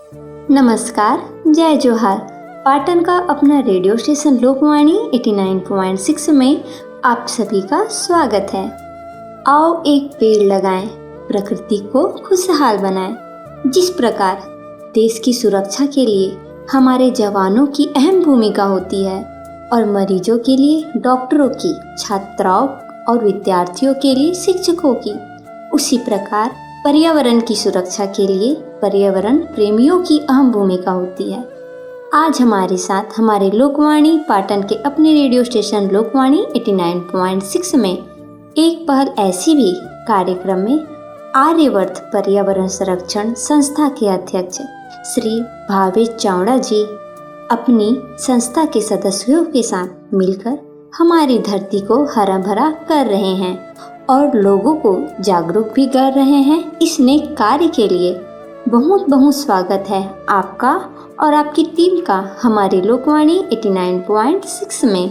नमस्कार, जय जोहार। पाटन का अपना रेडियो स्टेशन लोकवाणी 89.6 में आप सभी का स्वागत है। आओ एक पेड़ लगाएं, प्रकृति को खुशहाल बनाएं। जिस प्रकार देश की सुरक्षा के लिए हमारे जवानों की अहम भूमिका होती है और मरीजों के लिए डॉक्टरों की, छात्राओं और विद्यार्थियों के लिए शिक्षकों की, उसी प्रकार पर्यावरण की सुरक्षा के लिए पर्यावरण प्रेमियों की अहम भूमिका होती है। आज हमारे साथ हमारे लोकवाणी पाटन के अपने रेडियो स्टेशन लोकवाणी 89.6 में एक पहल ऐसी भी कार्यक्रम में आर्यवर्त पर्यावरण संरक्षण संस्था के अध्यक्ष श्री भावेश चावड़ा जी अपनी संस्था के सदस्यों के साथ मिलकर हमारी धरती को हरा भरा कर रहे हैं और लोगों को जागरूक भी कर रहे हैं। इस नेक कार्य के लिए बहुत बहुत स्वागत है आपका और आपकी टीम का हमारे लोकवाणी 89.6 में।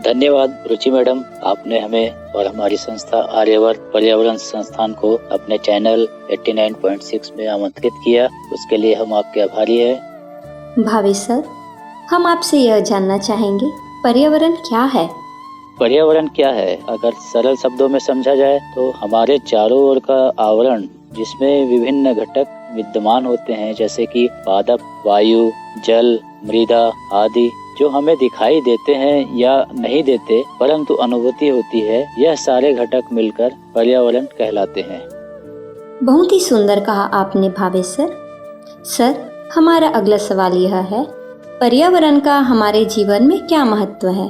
धन्यवाद रुचि मैडम, आपने हमें और हमारी संस्था आर्यवर्त पर्यावरण संस्थान को अपने चैनल 89.6 में आमंत्रित किया, उसके लिए हम आपके आभारी हैं। भावेश सर, हम आपसे यह जानना चाहेंगे, पर्यावरण क्या है? पर्यावरण क्या है? अगर सरल शब्दों में समझा जाए तो हमारे चारों ओर का आवरण जिसमें विभिन्न घटक विद्यमान होते हैं, जैसे कि पादप, वायु, जल, मृदा आदि, जो हमें दिखाई देते हैं या नहीं देते परंतु अनुभूति होती है, यह सारे घटक मिलकर पर्यावरण कहलाते हैं। बहुत ही सुंदर कहा आपने भावेश सर। सर, हमारा अगला सवाल यह है, पर्यावरण का हमारे जीवन में क्या महत्व है?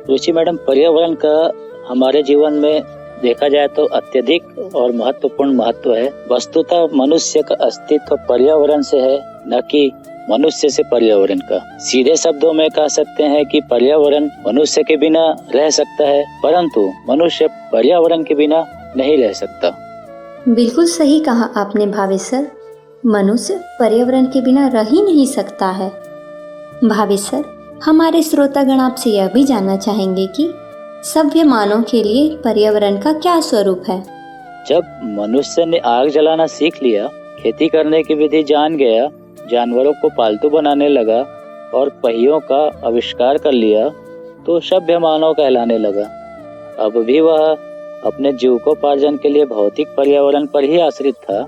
रुचि मैडम, पर्यावरण का हमारे जीवन में देखा जाए तो अत्यधिक और महत्वपूर्ण महत्व है। वस्तुतः मनुष्य का अस्तित्व पर्यावरण से है, न कि मनुष्य से पर्यावरण का। सीधे शब्दों में कह सकते हैं कि पर्यावरण मनुष्य के बिना रह सकता है, परंतु मनुष्य पर्यावरण के बिना नहीं रह सकता। बिल्कुल सही कहा आपने भावेश सर, मनुष्य पर्यावरण के बिना रह ही नहीं सकता है। भावेश सर, हमारे श्रोतागण आपसे यह भी जानना चाहेंगे कि सभ्य मानव के लिए पर्यावरण का क्या स्वरूप है? जब मनुष्य ने आग जलाना सीख लिया, खेती करने की विधि जान गया, जानवरों को पालतू बनाने लगा और पहियों का आविष्कार कर लिया, तो सभ्य मानव कहलाने लगा। अब भी वह अपने जीविकोपार्जन के लिए भौतिक पर्यावरण पर ही आश्रित था।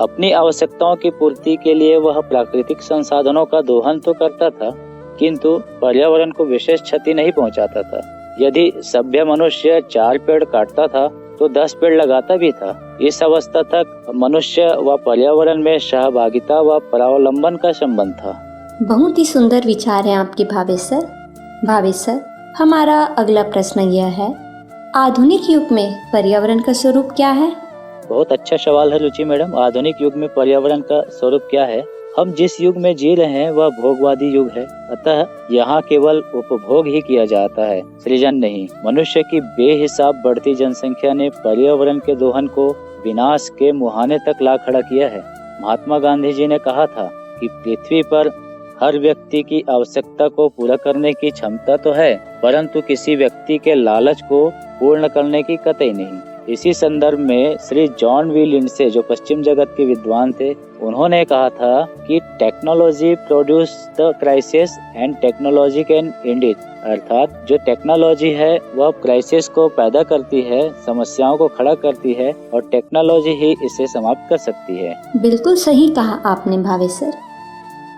अपनी आवश्यकताओं की पूर्ति के लिए वह प्राकृतिक संसाधनों का दोहन तो करता था, किंतु पर्यावरण को विशेष क्षति नहीं पहुंचाता था। यदि सभ्य मनुष्य 4 पेड़ काटता था तो 10 पेड़ लगाता भी था। इस अवस्था तक मनुष्य व पर्यावरण में सहभागिता व परावलंबन का संबंध था। बहुत ही सुंदर विचार है आपके भावेश सर। भावेश सर, हमारा अगला प्रश्न यह है, आधुनिक युग में पर्यावरण का स्वरूप क्या है? बहुत अच्छा सवाल है रुचि मैडम। आधुनिक युग में पर्यावरण का स्वरूप क्या है? हम जिस युग में जी रहे हैं वह भोगवादी युग है, अतः यहाँ केवल उपभोग ही किया जाता है, सृजन नहीं। मनुष्य की बेहिसाब बढ़ती जनसंख्या ने पर्यावरण के दोहन को विनाश के मुहाने तक ला खड़ा किया है। महात्मा गांधी जी ने कहा था कि पृथ्वी पर हर व्यक्ति की आवश्यकता को पूरा करने की क्षमता तो है, परंतु किसी व्यक्ति के लालच को पूर्ण करने की कतई नहीं। इसी संदर्भ में श्री जॉन वी लिंडसे, जो पश्चिम जगत के विद्वान थे, उन्होंने कहा था कि technology produce the crisis and technology can and it. अर्थात जो टेक्नोलॉजी है वह क्राइसिस को पैदा करती है, समस्याओं को खड़ा करती है, और टेक्नोलॉजी ही इसे समाप्त कर सकती है। बिल्कुल सही कहा आपने भावेश सर।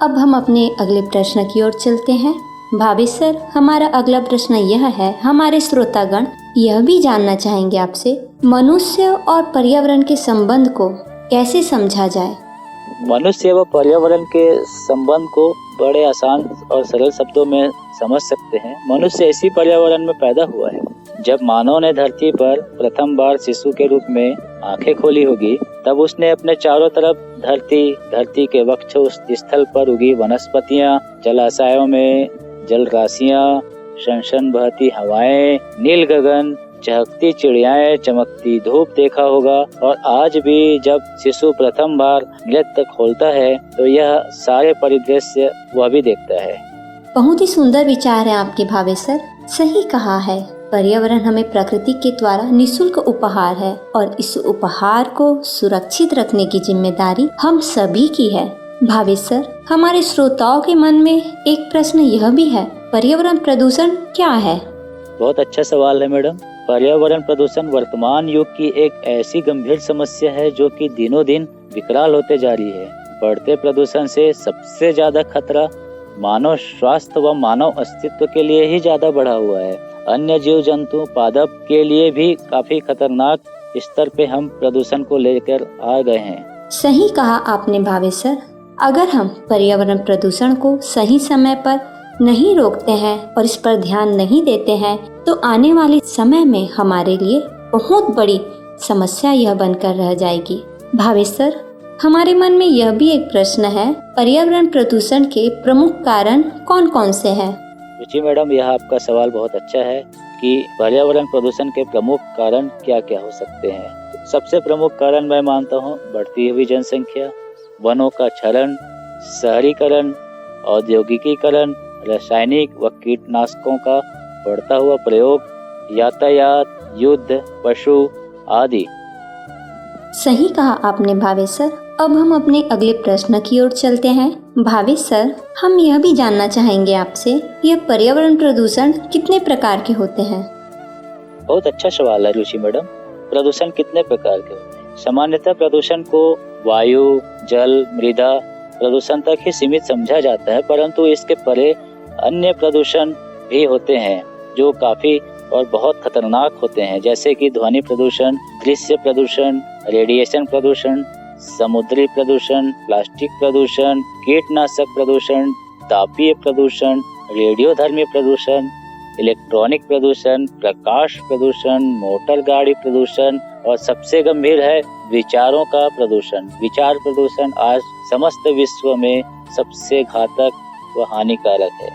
अब हम अपने अगले प्रश्न की ओर चलते हैं। भावेश सर, हमारा अगला प्रश्न यह है, हमारे श्रोतागण यह भी जानना चाहेंगे आपसे, मनुष्य और पर्यावरण के संबंध को कैसे समझा जाए? मनुष्य व पर्यावरण के संबंध को बड़े आसान और सरल शब्दों में समझ सकते हैं। मनुष्य इसी पर्यावरण में पैदा हुआ है। जब मानव ने धरती पर प्रथम बार शिशु के रूप में आंखें खोली होगी, तब उसने अपने चारों तरफ धरती के वक्ष स्थल पर उगी वनस्पतियां, जलाशयों में जल राशियां, सनसन बहती हवाएं, नील गगन, चहकती चिड़ियाएं, चमकती धूप देखा होगा। और आज भी जब शिशु प्रथम बार नेत्र खोलता है तो यह सारे परिदृश्य वह भी देखता है। बहुत ही सुंदर विचार है आपके भावेश सर। सही कहा है, पर्यावरण हमें प्रकृति के द्वारा निःशुल्क उपहार है और इस उपहार को सुरक्षित रखने की जिम्मेदारी हम सभी की है। भावेश सर, हमारे श्रोताओं के मन में एक प्रश्न यह भी है, पर्यावरण प्रदूषण क्या है? बहुत अच्छा सवाल है मैडम। पर्यावरण प्रदूषण वर्तमान युग की एक ऐसी गंभीर समस्या है जो कि दिनों दिन विकराल होते जा रही है। बढ़ते प्रदूषण से सबसे ज्यादा खतरा मानव स्वास्थ्य व मानव अस्तित्व के लिए ही ज्यादा बढ़ा हुआ है। अन्य जीव जंतु पादप के लिए भी काफी खतरनाक स्तर पे हम प्रदूषण को लेकर आ गए हैं। सही कहा आपने भावेश सर। अगर हम पर्यावरण प्रदूषण को सही समय पर नहीं रोकते हैं और इस पर ध्यान नहीं देते हैं तो आने वाले समय में हमारे लिए बहुत बड़ी समस्या यह बनकर रह जाएगी। भावेश सर, हमारे मन में यह भी एक प्रश्न है, पर्यावरण प्रदूषण के प्रमुख कारण कौन कौन से हैं? रुचि मैडम, यह आपका सवाल बहुत अच्छा है कि पर्यावरण प्रदूषण के प्रमुख कारण क्या क्या हो सकते हैं। सबसे प्रमुख कारण मैं मानता हूँ बढ़ती हुई जनसंख्या, वनों का क्षरण, शहरीकरण, औद्योगिकीकरण, रासायनिक व कीटनाशकों का बढ़ता हुआ प्रयोग, यातायात, युद्ध, पशु आदि। सही कहा आपने भावेश सर। अब हम अपने अगले प्रश्न की ओर चलते हैं। भावेश सर, हम यह भी जानना चाहेंगे आपसे, यह पर्यावरण प्रदूषण कितने प्रकार के होते हैं? बहुत अच्छा सवाल है रुचि मैडम। प्रदूषण कितने प्रकार के होते हैं? सामान्यतः प्रदूषण को वायु, जल, मृदा प्रदूषण तक ही सीमित समझा जाता है, परंतु इसके परे अन्य प्रदूषण भी होते हैं जो काफी और बहुत खतरनाक होते हैं, जैसे कि ध्वनि प्रदूषण, दृश्य प्रदूषण, रेडिएशन प्रदूषण, समुद्री प्रदूषण, प्लास्टिक प्रदूषण, कीटनाशक प्रदूषण, तापीय प्रदूषण, रेडियोधर्मी प्रदूषण, इलेक्ट्रॉनिक प्रदूषण, प्रकाश प्रदूषण, मोटर गाड़ी प्रदूषण और सबसे गंभीर है विचारों का प्रदूषण। विचार प्रदूषण आज समस्त विश्व में सबसे घातक व हानिकारक है।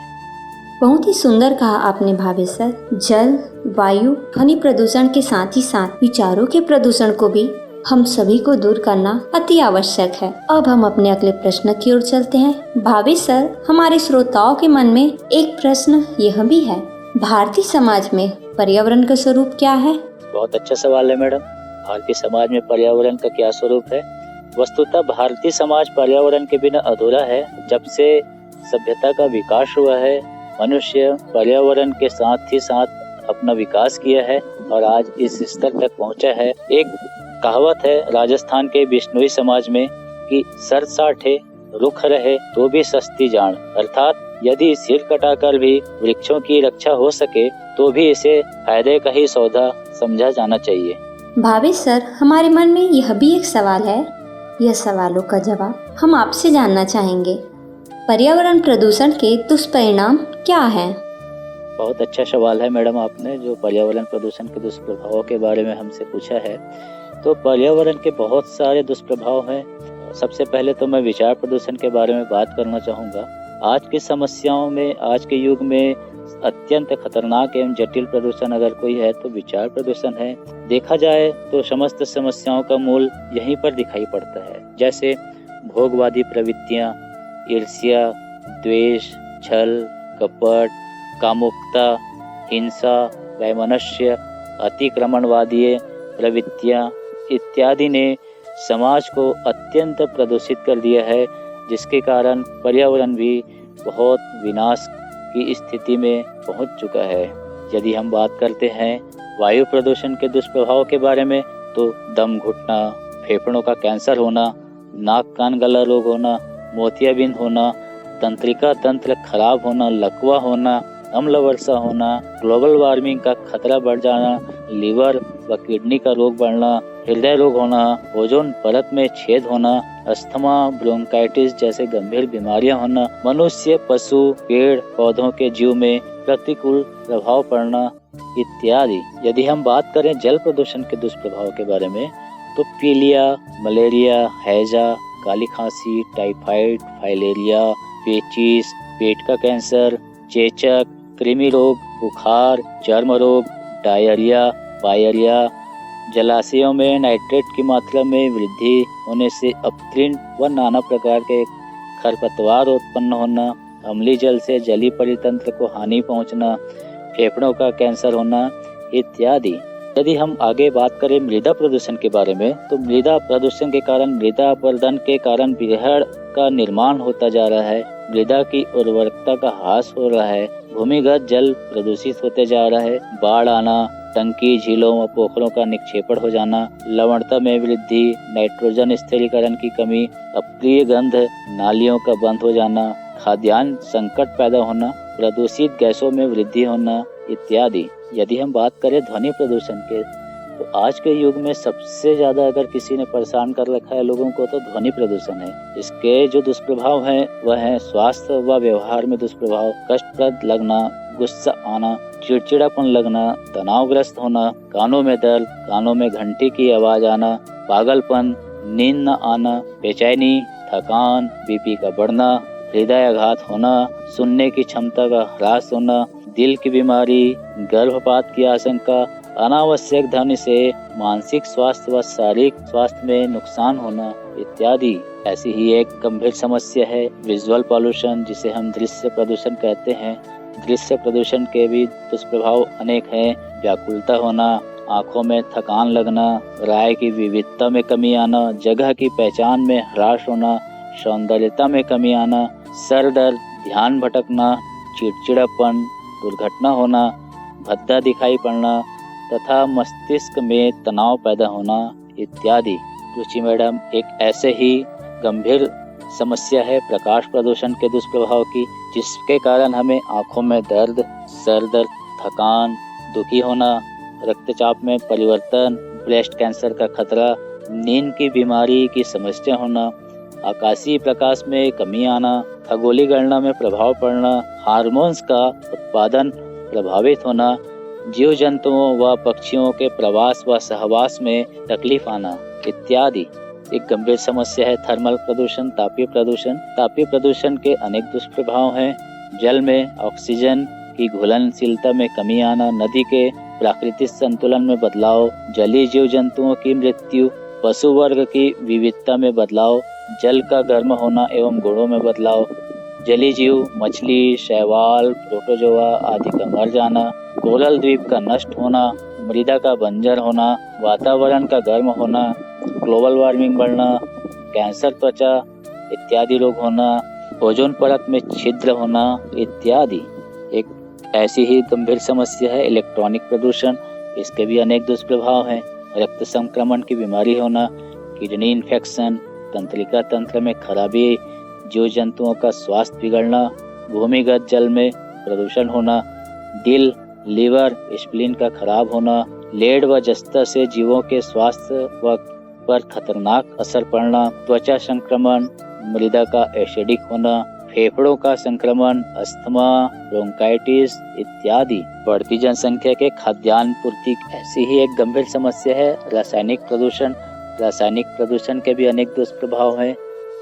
बहुत ही सुंदर कहा आपने भावेश सर। जल, वायु, ध्वनि प्रदूषण के साथ ही साथ विचारों के प्रदूषण को भी हम सभी को दूर करना अति आवश्यक है। अब हम अपने अगले प्रश्न की ओर चलते हैं। भावेश सर, हमारे श्रोताओं के मन में एक प्रश्न यह भी है, भारतीय समाज में पर्यावरण का स्वरूप क्या है? बहुत अच्छा सवाल है मैडम। भारतीय समाज में पर्यावरण का क्या स्वरूप है? वस्तुतः भारतीय समाज पर्यावरण के बिना अधूरा है। जब से सभ्यता का विकास हुआ है, मनुष्य पर्यावरण के साथ ही साथ अपना विकास किया है और आज इस स्तर तक पहुंचा है। एक कहावत है राजस्थान के बिश्नोई समाज में कि सर साठे रुख रहे तो भी सस्ती जान, अर्थात यदि सिर कटाकर भी वृक्षों की रक्षा हो सके तो भी इसे फायदे का ही सौदा समझा जाना चाहिए। भावेश सर, हमारे मन में यह भी एक सवाल है, यह सवालों का जवाब हम आपसे जानना चाहेंगे। पर्यावरण प्रदूषण के दुष्परिणाम क्या हैं? बहुत अच्छा सवाल है मैडम आपने, जो पर्यावरण प्रदूषण के दुष्प्रभावों के बारे में हमसे पूछा है। तो पर्यावरण के बहुत सारे दुष्प्रभाव हैं। सबसे पहले तो मैं विचार प्रदूषण के बारे में बात करना चाहूँगा। आज की समस्याओं में, आज के युग में अत्यंत खतरनाक एवं जटिल प्रदूषण अगर कोई है तो विचार प्रदूषण है। देखा जाए तो समस्त समस्याओं का मूल यहीं पर दिखाई पड़ता है, जैसे भोगवादी प्रवृत्तियाँ, ईर्ष्या, द्वेष, छल, कपट, कामुकता, हिंसा, वैमनस्य, अतिक्रमणवादी प्रवृत्तियाँ इत्यादि ने समाज को अत्यंत प्रदूषित कर दिया है, जिसके कारण पर्यावरण भी बहुत विनाश की स्थिति में पहुंच चुका है। यदि हम बात करते हैं वायु प्रदूषण के दुष्प्रभाव के बारे में, तो दम घुटना, फेफड़ों का कैंसर होना, नाक कान गला रोग होना, मोतियाबिंद होना, तंत्रिका तंत्र खराब होना, लकवा होना, अम्ल वर्षा होना, ग्लोबल वार्मिंग का खतरा बढ़ जाना, लीवर व किडनी का रोग बढ़ना, हृदय रोग होना, ओजोन परत में छेद होना, अस्थमा, ब्रोंकाइटिस जैसे गंभीर बीमारियां होना, मनुष्य, पशु, पेड़ पौधों के जीव में प्रतिकूल प्रभाव पड़ना इत्यादि। यदि हम बात करें जल प्रदूषण के दुष्प्रभाव के बारे में, तो पीलिया, मलेरिया, हैजा, काली खांसी, टाइफाइड, फाइलेरिया, पेचिस, पेट का कैंसर, चेचक, कृमि रोग, बुखार, चर्म रोग, डायरिया, वायरिया, जलाशयों में नाइट्रेट की मात्रा में वृद्धि होने से अपतृण व नाना प्रकार के खरपतवार उत्पन्न होना, अम्लीय जल से जलीय परितंत्र को हानि पहुंचना, फेफड़ों का कैंसर होना इत्यादि। यदि हम आगे बात करें मृदा प्रदूषण के बारे में, तो मृदा प्रदूषण के कारण मृदा अपरदन के कारण बीहड़ का निर्माण होता जा रहा है, मृदा की उर्वरकता का ह्रास हो रहा है, भूमिगत जल प्रदूषित होते जा रहा है, बाढ़ आना, टंकी, झीलों व पोखरों का निक्षेपण हो जाना, लवणता में वृद्धि, नाइट्रोजन स्थिरीकरण की कमी, अप्रिय गंध, नालियों का बंद हो जाना, खाद्यान्न संकट पैदा होना, प्रदूषित गैसों में वृद्धि होना इत्यादि। यदि हम बात करें ध्वनि प्रदूषण के, तो आज के युग में सबसे ज्यादा अगर किसी ने परेशान कर रखा है लोगों को तो ध्वनि प्रदूषण है। इसके जो दुष्प्रभाव हैं वह है स्वास्थ्य व व्यवहार में दुष्प्रभाव, कष्टप्रद लगना, गुस्सा आना, चिड़चिड़ापन लगना, तनावग्रस्त होना, कानों में दर्द, कानों में घंटी की आवाज आना, पागलपन, नींद न आना, बेचैनी, थकान, बीपी का बढ़ना, हृदयाघात होना, सुनने की क्षमता का ह्रास होना, दिल की बीमारी, गर्भपात की आशंका, अनावश्यक ध्वनि से मानसिक स्वास्थ्य व शारीरिक स्वास्थ्य में नुकसान होना इत्यादि। ऐसी ही एक गंभीर समस्या है विजुअल पॉल्यूशन, जिसे हम दृश्य प्रदूषण कहते हैं। दृश्य प्रदूषण के भी दुष्प्रभाव अनेक हैं। व्याकुलता होना, आंखों में थकान लगना, राय की विविधता में कमी आना, जगह की पहचान में ह्रास होना, सौंदर्यता में कमी आना, सर दर्द, ध्यान भटकना, चिड़चिड़ापन, दुर्घटना होना, भद्दा दिखाई पड़ना तथा मस्तिष्क में तनाव पैदा होना इत्यादि। रुचि मैडम, एक ऐसे ही गंभीर समस्या है प्रकाश प्रदूषण के दुष्प्रभाव की, जिसके कारण हमें आंखों में दर्द, सर दर्द, थकान, दुखी होना, रक्तचाप में परिवर्तन, ब्रेस्ट कैंसर का खतरा, नींद की बीमारी की समस्या होना, आकाशीय प्रकाश में कमी आना, खगोलीय गणना में प्रभाव पड़ना, हार्मोन्स का उत्पादन प्रभावित होना, जीव जंतुओं व पक्षियों के प्रवास व सहवास में तकलीफ आना इत्यादि। एक गंभीर समस्या है थर्मल प्रदूषण, तापीय प्रदूषण। तापीय प्रदूषण के अनेक दुष्प्रभाव हैं। जल में ऑक्सीजन की घुलनशीलता में कमी आना, नदी के प्राकृतिक संतुलन में बदलाव, जलीय जीव जंतुओं की मृत्यु, पशु वर्ग की विविधता में बदलाव, जल का गर्म होना एवं गुणों में बदलाव, जलीय जीव, मछली, शैवाल, प्रोटोजोआ आदि का मर जाना, कोरल द्वीप का नष्ट होना, मृदा का बंजर होना, वातावरण का गर्म होना, ग्लोबल वार्मिंग बढ़ना, कैंसर त्वचा इत्यादि रोग होना, ओजोन परत में छिद्र होना इत्यादि। एक ऐसी ही गंभीर समस्या है इलेक्ट्रॉनिक प्रदूषण। इसके भी अनेक दुष्प्रभाव हैं। रक्त संक्रमण की बीमारी होना, किडनी इन्फेक्शन, तंत्रिका तंत्र में खराबी, जीव जंतुओं का स्वास्थ्य बिगड़ना, भूमिगत जल में प्रदूषण होना, दिल, लीवर, स्प्लीन का खराब होना, लेड व जस्ता से जीवों के स्वास्थ्य व पर खतरनाक असर पड़ना, त्वचा संक्रमण, मृदा का एसिडिक होना, फेफड़ों का संक्रमण, अस्थमा, ब्रोंकाइटिस इत्यादि। बढ़ती जनसंख्या के खाद्यान्न पूर्ति ऐसी ही एक गंभीर समस्या है। रासायनिक प्रदूषण। रासायनिक प्रदूषण के भी अनेक दुष्प्रभाव हैं।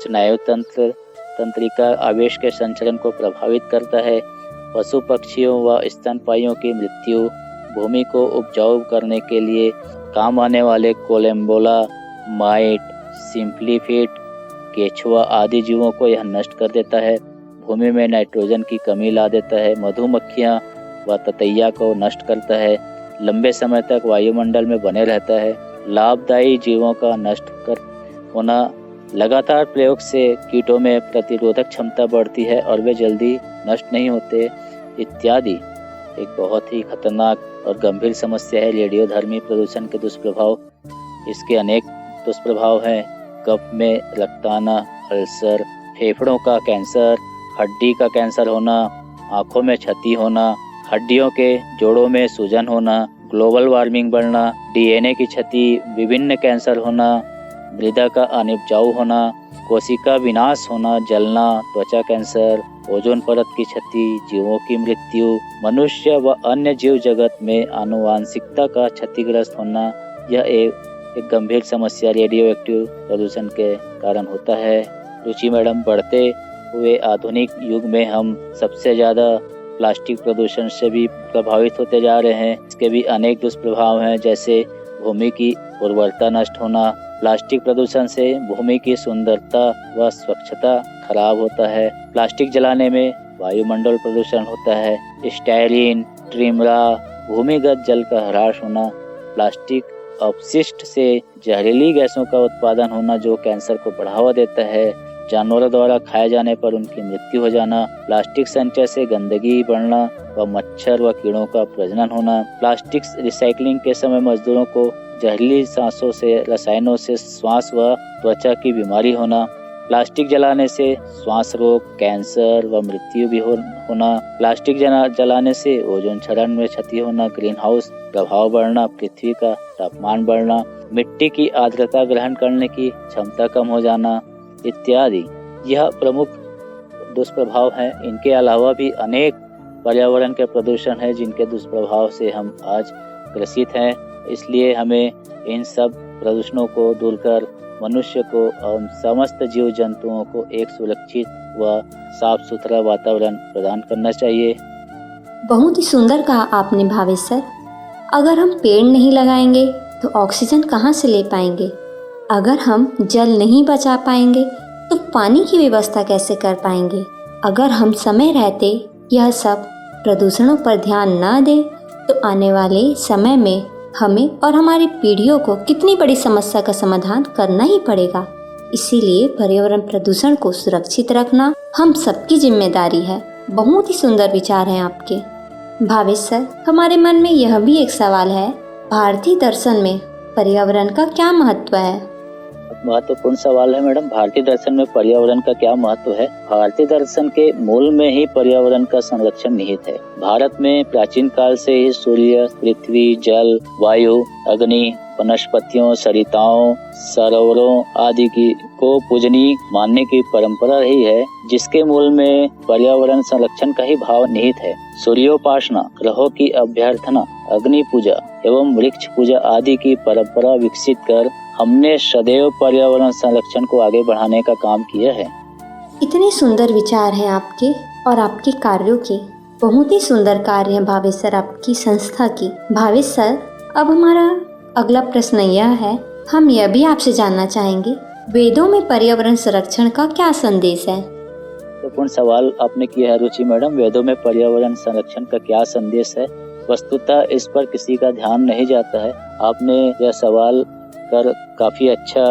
स्नायु तंत्र, तंत्रिका आवेश के संचरण को प्रभावित करता है। पशु पक्षियों व स्तनपायियों की मृत्यु, भूमि को उपजाऊ करने के लिए काम आने वाले कोलेम्बोला, माइट, सिम्प्लीफिट, केचुआ आदि जीवों को यह नष्ट कर देता है। भूमि में नाइट्रोजन की कमी ला देता है। मधुमक्खियां व ततैया को नष्ट करता है। लंबे समय तक वायुमंडल में बने रहता है। लाभदायी जीवों का नष्ट कर होना। लगातार प्रयोग से कीटों में प्रतिरोधक क्षमता बढ़ती है और वे जल्दी नष्ट नहीं होते इत्यादि। एक बहुत ही खतरनाक और गंभीर समस्या है रेडियोधर्मी प्रदूषण के दुष्प्रभाव। इसके अनेक दुष्प्रभाव हैं। कफ में रक्त आना, अल्सर, फेफड़ों का कैंसर, हड्डी का कैंसर होना, आंखों में क्षति होना, हड्डियों के जोड़ों में सूजन होना, ग्लोबल वार्मिंग बढ़ना, डीएनए की क्षति, विभिन्न कैंसर होना, मृदा का अनिपजाऊ होना, कोशिका विनाश होना, जलना, त्वचा कैंसर, ओजोन परत की क्षति, जीवों की मृत्यु, मनुष्य व अन्य जीव जगत में आनुवांशिकता का क्षतिग्रस्त होना। यह एक गंभीर समस्या रेडियो एक्टिव प्रदूषण के कारण होता है। रुचि मैडम, बढ़ते हुए आधुनिक युग में हम सबसे ज्यादा प्लास्टिक प्रदूषण से भी प्रभावित होते जा रहे हैं। इसके भी अनेक दुष्प्रभाव हैं, जैसे भूमि की उर्वरता नष्ट होना। प्लास्टिक प्रदूषण से भूमि की सुंदरता व स्वच्छता खराब होता है। प्लास्टिक जलाने में वायुमंडल प्रदूषण होता है। स्टायरीन, ट्रिमरा, भूमिगत जल का ह्रास होना, प्लास्टिक अपशिष्ट से जहरीली गैसों का उत्पादन होना जो कैंसर को बढ़ावा देता है। जानवरों द्वारा खाए जाने पर उनकी मृत्यु हो जाना, प्लास्टिक संचय से गंदगी बढ़ना व मच्छर व कीड़ों का प्रजनन होना, प्लास्टिक रिसाइकलिंग के समय मजदूरों को जहरीली सांसों से रसायनों से श्वास व त्वचा की बीमारी होना, प्लास्टिक जलाने से श्वास रोग, कैंसर व मृत्यु भी होना, प्लास्टिक जलाने से ओजोन क्षरण में क्षति होना, ग्रीन हाउस प्रभाव बढ़ना, पृथ्वी का तापमान बढ़ना, मिट्टी की आर्द्रता ग्रहण करने की क्षमता कम हो जाना इत्यादि यह प्रमुख दुष्प्रभाव हैं। इनके अलावा भी अनेक पर्यावरण के प्रदूषण है जिनके दुष्प्रभाव से हम आज ग्रसित हैं। इसलिए हमें इन सब प्रदूषणों को दूर कर मनुष्य को और समस्त जीव जंतुओं को एक सुरक्षित व साफ सुथरा वातावरण प्रदान करना चाहिए। बहुत ही सुंदर कहा आपने भावेश सर। अगर हम पेड़ नहीं लगाएंगे तो ऑक्सीजन कहाँ से ले पाएंगे? अगर हम जल नहीं बचा पाएंगे तो पानी की व्यवस्था कैसे कर पाएंगे? अगर हम समय रहते यह सब प्रदूषणों पर ध्यान न दें तो आने वाले समय में हमें और हमारी पीढ़ियों को कितनी बड़ी समस्या का समाधान करना ही पड़ेगा। इसीलिए पर्यावरण प्रदूषण को सुरक्षित रखना हम सबकी जिम्मेदारी है। बहुत ही सुंदर विचार हैं आपके भावेश सर। हमारे मन में यह भी एक सवाल है, भारतीय दर्शन में पर्यावरण का क्या महत्व है? महत्वपूर्ण सवाल है मैडम। भारतीय दर्शन में पर्यावरण का क्या महत्व है? भारतीय दर्शन के मूल में ही पर्यावरण का संरक्षण निहित है। भारत में प्राचीन काल से ही सूर्य, पृथ्वी, जल, वायु, अग्नि, वनस्पतियों, सरिताओं, सरोवरों आदि को पूजनीय मानने की परंपरा रही है, जिसके मूल में पर्यावरण संरक्षण का ही भाव निहित है। सूर्योपासना, ग्रहों की अभ्यर्थना, अग्नि पूजा एवं वृक्ष पूजा आदि की परंपरा विकसित कर हमने सदैव पर्यावरण संरक्षण को आगे बढ़ाने का काम किया है। इतने सुंदर विचार हैं आपके और आपके कार्यों के। बहुत ही सुंदर कार्य है भावेश सर आपकी संस्था की। भावेश सर, अब हमारा अगला प्रश्न यह है, हम यह भी आपसे जानना चाहेंगे, वेदों में पर्यावरण संरक्षण का क्या संदेश है? तो पूर्ण सवाल आपने किया है रुचि मैडम। वेदों में पर्यावरण संरक्षण का क्या संदेश है? वस्तुतः इस पर किसी का ध्यान नहीं जाता है। आपने यह सवाल कर काफी अच्छा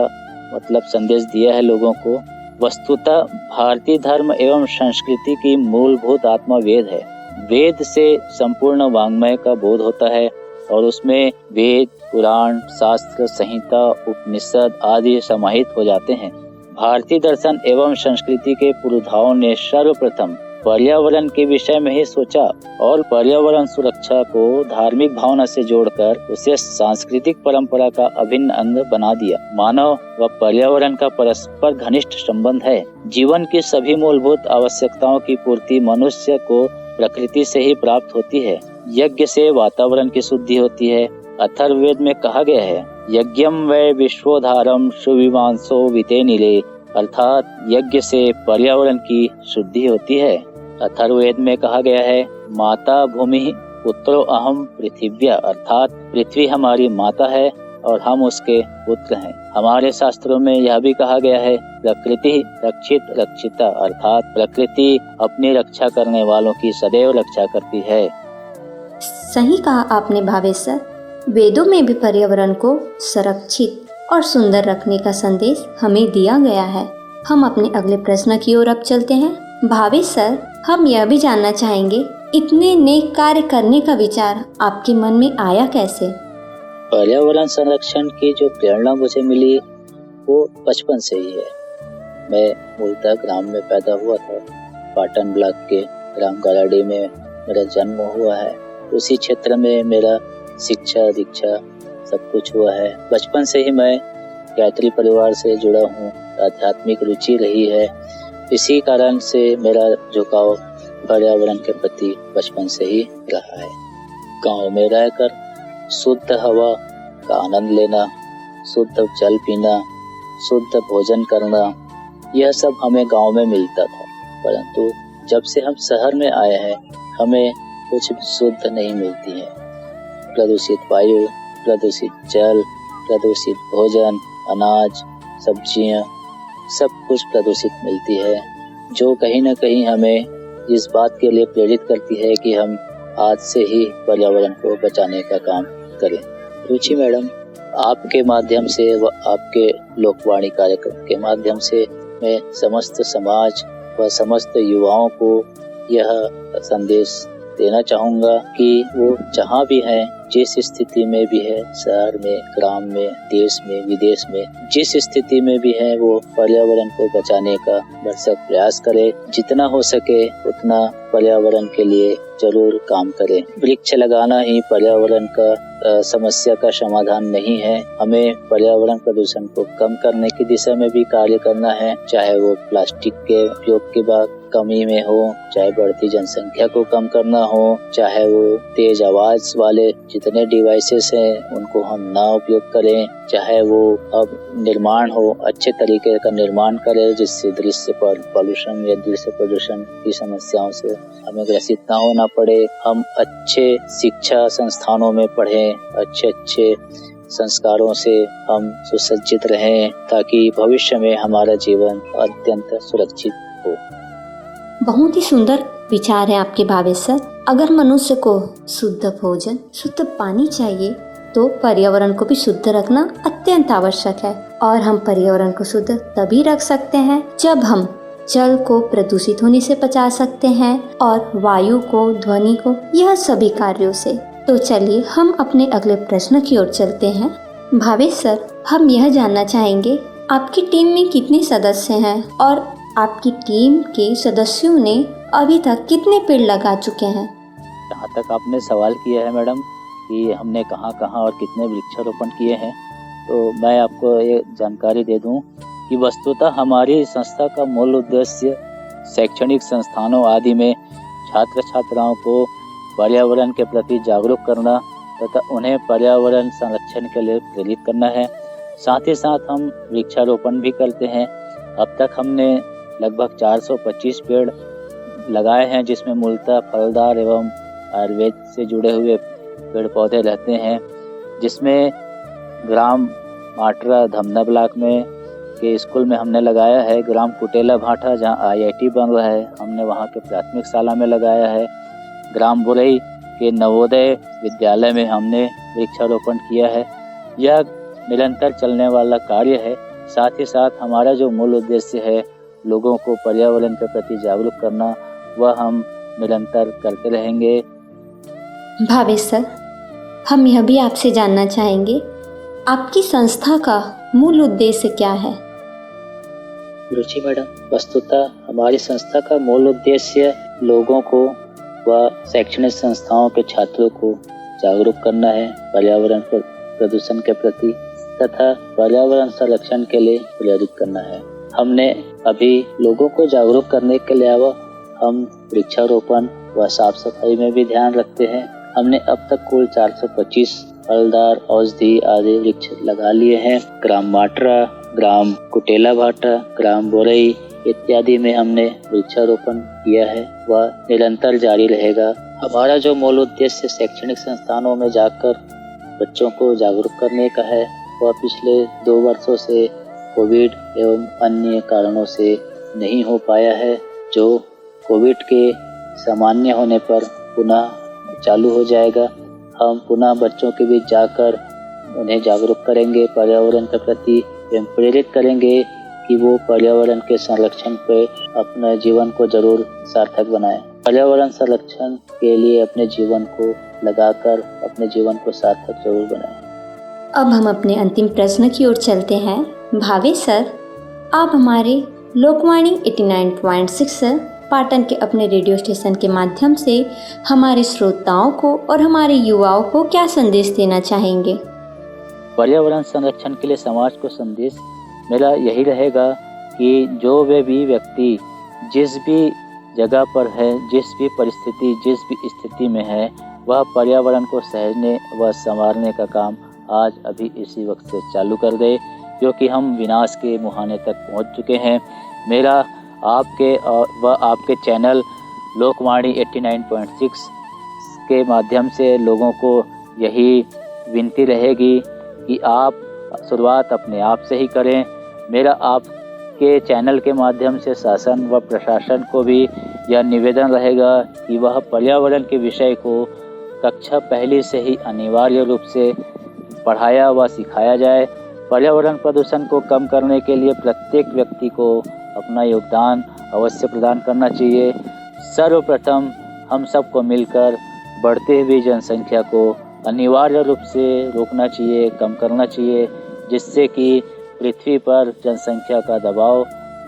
संदेश दिया है लोगों को। वस्तुतः भारतीय धर्म एवं संस्कृति की मूलभूत आत्मा वेद है। वेद से संपूर्ण वाङ्मय का बोध होता है और उसमें वेद, पुराण, शास्त्र, संहिता, उपनिषद आदि समाहित हो जाते हैं। भारतीय दर्शन एवं संस्कृति के पुरोधाओं ने सर्वप्रथम पर्यावरण के विषय में ही सोचा और पर्यावरण सुरक्षा को धार्मिक भावना से जोड़कर उसे सांस्कृतिक परंपरा का अभिन्न अंग बना दिया। मानव व पर्यावरण का परस्पर घनिष्ठ संबंध है। जीवन की सभी मूलभूत आवश्यकताओं की पूर्ति मनुष्य को प्रकृति से ही प्राप्त होती है। यज्ञ से वातावरण की शुद्धि होती है। अथर्ववेद में कहा गया है, यज्ञम वै विश्वोधारम सुविवांसो विते नीले, अर्थात यज्ञ से पर्यावरण की शुद्धि होती है। अथर्ववेद में कहा गया है, माता भूमि पुत्रो अहम पृथिव्या, अर्थात पृथ्वी हमारी माता है और हम उसके पुत्र हैं। हमारे शास्त्रों में यह भी कहा गया है, प्रकृति रक्षित रक्षिता, अर्थात प्रकृति अपनी रक्षा करने वालों की सदैव रक्षा करती है। सही कहा आपने भावेश सर। वेदों में भी पर्यावरण को संरक्षित और सुंदर रखने का संदेश हमें दिया गया है। हम अपने अगले प्रश्न की ओर अब चलते हैं। भावेश सर, हम यह भी जानना चाहेंगे, इतने नेक कार्य करने का विचार आपके मन में आया कैसे? पर्यावरण संरक्षण की जो प्रेरणा मुझे मिली वो बचपन से ही है। मैं मूलतः ग्राम में पैदा हुआ था। पाटन ब्लॉक के ग्राम गराडी में मेरा जन्म हुआ है। उसी क्षेत्र में मेरा शिक्षा दीक्षा सब कुछ हुआ है। बचपन से ही मैं गायत्री परिवार से जुड़ा हूँ। आध्यात्मिक रुचि रही है। इसी कारण से मेरा झुकाव पर्यावरण के प्रति बचपन से ही रहा है। गांव में रहकर शुद्ध हवा का आनंद लेना, शुद्ध जल पीना, शुद्ध भोजन करना, यह सब हमें गांव में मिलता था। परंतु जब से हम शहर में आए हैं, हमें कुछ शुद्ध नहीं मिलती है। प्रदूषित वायु, प्रदूषित जल, प्रदूषित भोजन, अनाज, सब्जियां, सब कुछ प्रदूषित मिलती है, जो कहीं न कहीं हमें इस बात के लिए प्रेरित करती है कि हम आज से ही पर्यावरण को बचाने का काम करें। रुचि मैडम, आपके माध्यम से व आपके लोकवाणी कार्यक्रम के माध्यम से मैं समस्त समाज व समस्त युवाओं को यह संदेश देना चाहूँगा कि वो जहाँ भी हैं, जिस स्थिति में भी है, शहर में, ग्राम में, देश में, विदेश में, जिस स्थिति में भी है, वो पर्यावरण को बचाने का भरसक प्रयास करे। जितना हो सके उतना पर्यावरण के लिए जरूर काम करें। वृक्ष लगाना ही पर्यावरण का समस्या का समाधान नहीं है। हमें पर्यावरण प्रदूषण को कम करने की दिशा में भी कार्य करना है, चाहे वो प्लास्टिक के उपयोग के बाद कमी में हो, चाहे बढ़ती जनसंख्या को कम करना हो, चाहे वो तेज आवाज वाले जितने डिवाइसेस हैं उनको हम ना उपयोग करें, चाहे वो अब निर्माण हो, अच्छे तरीके का निर्माण करें जिससे दृश्य पर पॉल्यूशन या दृश्य प्रदूषण की समस्याओं से हमें ग्रसित ना होना पड़े। हम अच्छे शिक्षा संस्थानों में पढ़ें, अच्छे संस्कारों से हम सुसज्जित रहें ताकि भविष्य में हमारा जीवन अत्यंत सुरक्षित हो। बहुत ही सुंदर विचार है आपके भावेश सर। अगर मनुष्य को शुद्ध भोजन, शुद्ध पानी चाहिए तो पर्यावरण को भी शुद्ध रखना अत्यंत आवश्यक है। और हम पर्यावरण को शुद्ध तभी रख सकते हैं जब हम जल को प्रदूषित होने से बचा सकते हैं और वायु को, ध्वनि को, यह सभी कार्यों से। तो चलिए हम अपने अगले प्रश्न की ओर चलते हैं। भावेश सर, हम यह जानना चाहेंगे आपकी टीम में कितने सदस्य हैं और आपकी टीम के सदस्यों ने अभी तक कितने पेड़ लगा चुके हैं? जहाँ तक आपने सवाल किया है मैडम कि हमने कहाँ और कितने वृक्षारोपण किए हैं, तो मैं आपको ये जानकारी दे दूं कि वस्तुतः हमारी संस्था का मूल उद्देश्य शैक्षणिक संस्थानों आदि में छात्र छात्राओं को पर्यावरण के प्रति जागरूक करना तथा उन्हें पर्यावरण संरक्षण के लिए प्रेरित करना है। साथ ही साथ हम वृक्षारोपण भी करते हैं। अब तक हमने लगभग 425 पेड़ लगाए हैं, जिसमें मूलतः फलदार एवं आयुर्वेद से जुड़े हुए पेड़ पौधे रहते हैं, जिसमें ग्राम माटरा धमना ब्लॉक में के स्कूल में हमने लगाया है। ग्राम कुटेला भाटा जहां IIT बन रहा है, हमने वहां के प्राथमिक शाला में लगाया है। ग्राम बुरई के नवोदय विद्यालय में हमने वृक्षारोपण किया है। यह निरंतर चलने वाला कार्य है। साथ ही साथ हमारा जो मूल उद्देश्य है लोगों को पर्यावरण के प्रति जागरूक करना, वह हम निरंतर करते रहेंगे। भावेश सर, हम यह भी आपसे जानना चाहेंगे आपकी संस्था का मूल उद्देश्य क्या है? रुचि मैडम, वस्तुतः हमारी संस्था का मूल उद्देश्य लोगों को व शैक्षणिक संस्थाओं के छात्रों को जागरूक करना है पर्यावरण प्रदूषण के प्रति तथा पर्यावरण संरक्षण के लिए प्रेरित करना है। हमने अभी लोगों को जागरूक करने के अलावा हम वृक्षारोपण व साफ सफाई में भी ध्यान रखते हैं। हमने अब तक कुल 425 फलदार, औषधि आदि वृक्ष लगा लिए हैं। ग्राम माटरा, ग्राम कुटेला भाटा, ग्राम बोरई इत्यादि में हमने वृक्षारोपण किया है वह निरंतर जारी रहेगा। हमारा जो मूल उद्देश्य शैक्षणिक संस्थानों में जाकर बच्चों को जागरूक करने का है, वह पिछले 2 वर्षों से कोविड एवं अन्य कारणों से नहीं हो पाया है, जो कोविड के सामान्य होने पर पुनः चालू हो जाएगा। हम पुनः बच्चों के बीच जाकर उन्हें जागरूक करेंगे पर्यावरण के प्रति एवं प्रेरित करेंगे कि वो पर्यावरण के संरक्षण पे अपने जीवन को जरूर सार्थक बनाएं। पर्यावरण संरक्षण के लिए अपने जीवन को लगाकर अपने जीवन को सार्थक जरूर बनाएं। अब हम अपने अंतिम प्रश्न की ओर चलते हैं। भावेश सर, आप हमारे लोकवाणी 89.6 पाटन के अपने रेडियो स्टेशन के माध्यम से हमारे श्रोताओं को और हमारे युवाओं को क्या संदेश देना चाहेंगे? पर्यावरण संरक्षण के लिए समाज को संदेश मेरा यही रहेगा कि जो वे भी व्यक्ति जिस भी जगह पर है, जिस भी परिस्थिति, जिस भी स्थिति में है, वह पर्यावरण को सहने व संवारने का काम आज अभी इसी वक्त से चालू कर दे, क्योंकि हम विनाश के मुहाने तक पहुंच चुके हैं। मेरा आपके व आपके चैनल लोकवाणी 89.6 के माध्यम से लोगों को यही विनती रहेगी कि आप शुरुआत अपने आप से ही करें। मेरा आपके चैनल के माध्यम से शासन व प्रशासन को भी यह निवेदन रहेगा कि वह पर्यावरण के विषय को कक्षा पहली से ही अनिवार्य रूप से पढ़ाया व सिखाया जाए। पर्यावरण प्रदूषण को कम करने के लिए प्रत्येक व्यक्ति को अपना योगदान अवश्य प्रदान करना चाहिए। सर्वप्रथम हम सबको मिलकर बढ़ते हुए जनसंख्या को अनिवार्य रूप से रोकना चाहिए, कम करना चाहिए, जिससे कि पृथ्वी पर जनसंख्या का दबाव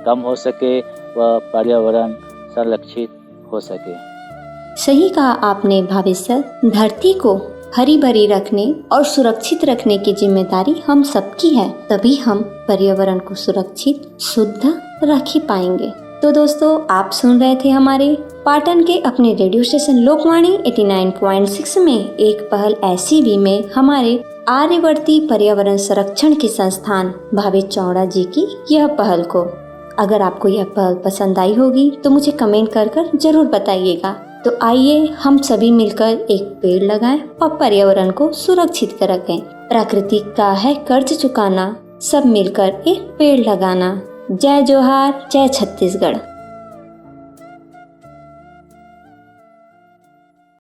कम हो सके व पर्यावरण संरक्षित हो सके। सही कहा आपने भाभी सर। धरती को हरी भरी रखने और सुरक्षित रखने की जिम्मेदारी हम सबकी है, तभी हम पर्यावरण को सुरक्षित शुद्ध रख ही पाएंगे। तो दोस्तों, आप सुन रहे थे हमारे पाटन के अपने रेडियो स्टेशन लोकवाणी 89.6 में एक पहल ऐसी भी में हमारे आर्यवर्ती पर्यावरण संरक्षण के संस्थान भाभी चौड़ा जी की यह पहल को। अगर आपको यह पहल पसंद आई होगी तो मुझे कमेंट कर जरूर बताइएगा। तो आइए हम सभी मिलकर एक पेड़ लगाएं और पर्यावरण को सुरक्षित रखें। प्रकृति का है कर्ज चुकाना, सब मिलकर एक पेड़ लगाना। जय जोहार, जय छत्तीसगढ़।